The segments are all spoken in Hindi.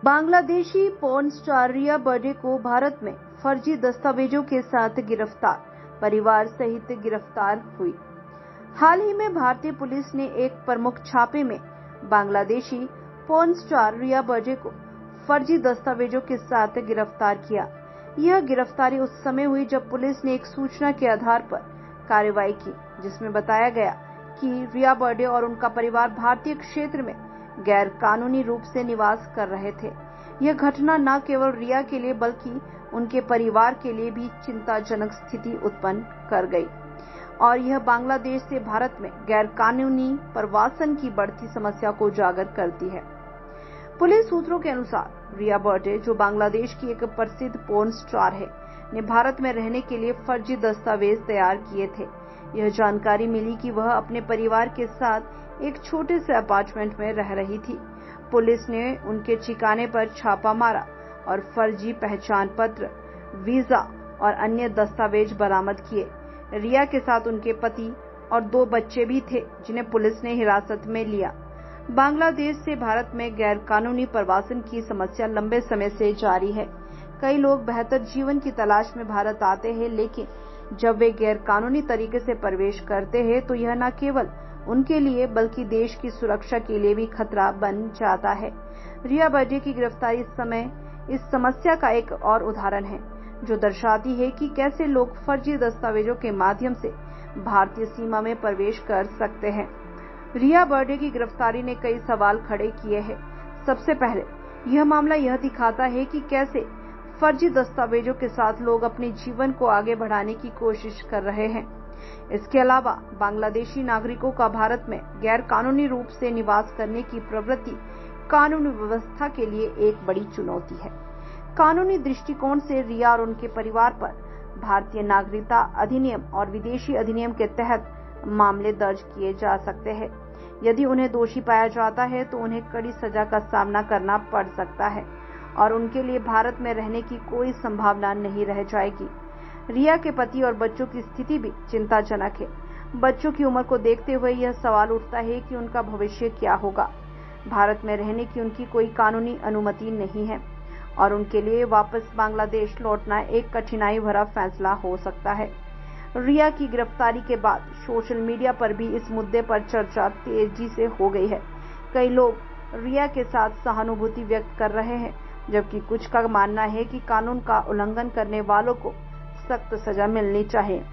बांग्लादेशी पॉर्न स्टार रिया बर्डे को भारत में फर्जी दस्तावेजों के साथ गिरफ्तार, परिवार सहित गिरफ्तार हुई। हाल ही में भारतीय पुलिस ने एक प्रमुख छापे में बांग्लादेशी पॉर्न स्टार रिया बर्डे को फर्जी दस्तावेजों के साथ गिरफ्तार किया। यह गिरफ्तारी उस समय हुई जब पुलिस ने एक सूचना के आधार पर कार्रवाई की, जिसमें बताया गया कि रिया बर्डे और उनका परिवार भारतीय क्षेत्र में गैर कानूनी रूप से निवास कर रहे थे। यह घटना न केवल रिया के लिए बल्कि उनके परिवार के लिए भी चिंताजनक स्थिति उत्पन्न कर गई और यह बांग्लादेश से भारत में गैर कानूनी प्रवासन की बढ़ती समस्या को उजागर करती है। पुलिस सूत्रों के अनुसार रिया बर्डे, जो बांग्लादेश की एक प्रसिद्ध पॉर्न स्टार है, ने भारत में रहने के लिए फर्जी दस्तावेज तैयार किए थे। यह जानकारी मिली कि वह अपने परिवार के साथ एक छोटे से अपार्टमेंट में रह रही थी। पुलिस ने उनके ठिकाने पर छापा मारा और फर्जी पहचान पत्र, वीजा और अन्य दस्तावेज बरामद किए। रिया के साथ उनके पति और 2 बच्चे भी थे, जिन्हें पुलिस ने हिरासत में लिया। बांग्लादेश से भारत में गैर कानूनी प्रवासन की समस्या लंबे समय से जारी है। कई लोग बेहतर जीवन की तलाश में भारत आते हैं, लेकिन जब वे गैर कानूनी तरीके से प्रवेश करते हैं तो यह न केवल उनके लिए बल्कि देश की सुरक्षा के लिए भी खतरा बन जाता है। रिया बर्डे की गिरफ्तारी इस समस्या का एक और उदाहरण है, जो दर्शाती है कि कैसे लोग फर्जी दस्तावेजों के माध्यम से भारतीय सीमा में प्रवेश कर सकते हैं। रिया बर्डे की गिरफ्तारी ने कई सवाल खड़े किए हैं। सबसे पहले, यह मामला यह दिखाता है कि कैसे फर्जी दस्तावेजों के साथ लोग अपने जीवन को आगे बढ़ाने की कोशिश कर रहे हैं। इसके अलावा बांग्लादेशी नागरिकों का भारत में गैर कानूनी रूप से निवास करने की प्रवृत्ति कानूनी व्यवस्था के लिए एक बड़ी चुनौती है। कानूनी दृष्टिकोण से रिया और उनके परिवार पर भारतीय नागरिकता अधिनियम और विदेशी अधिनियम के तहत मामले दर्ज किए जा सकते हैं। यदि उन्हें दोषी पाया जाता है तो उन्हें कड़ी सजा का सामना करना पड़ सकता है और उनके लिए भारत में रहने की कोई संभावना नहीं रह जाएगी। रिया के पति और बच्चों की स्थिति भी चिंताजनक है। बच्चों की उम्र को देखते हुए यह सवाल उठता है कि उनका भविष्य क्या होगा। भारत में रहने की उनकी कोई कानूनी अनुमति नहीं है और उनके लिए वापस बांग्लादेश लौटना एक कठिनाई भरा फैसला हो सकता है। रिया की गिरफ्तारी के बाद सोशल मीडिया पर भी इस मुद्दे पर चर्चा तेजी से हो गई है। कई लोग रिया के साथ सहानुभूति व्यक्त कर रहे हैं, जबकि कुछ का मानना है कि कानून का उल्लंघन करने वालों को सख्त सजा मिलनी चाहिए।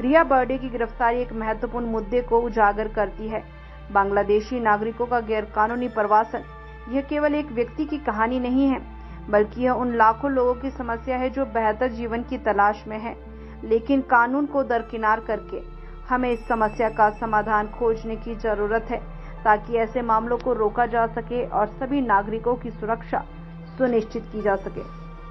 रिया बर्डे की गिरफ्तारी एक महत्वपूर्ण मुद्दे को उजागर करती है। बांग्लादेशी नागरिकों का गैर कानूनी प्रवासन यह केवल एक व्यक्ति की कहानी नहीं है, बल्कि यह उन लाखों लोगों की समस्या है जो बेहतर जीवन की तलाश में हैं। लेकिन कानून को दरकिनार करके हमें इस समस्या का समाधान खोजने की जरूरत है, ताकि ऐसे मामलों को रोका जा सके और सभी नागरिकों की सुरक्षा सुनिश्चित की जा सके।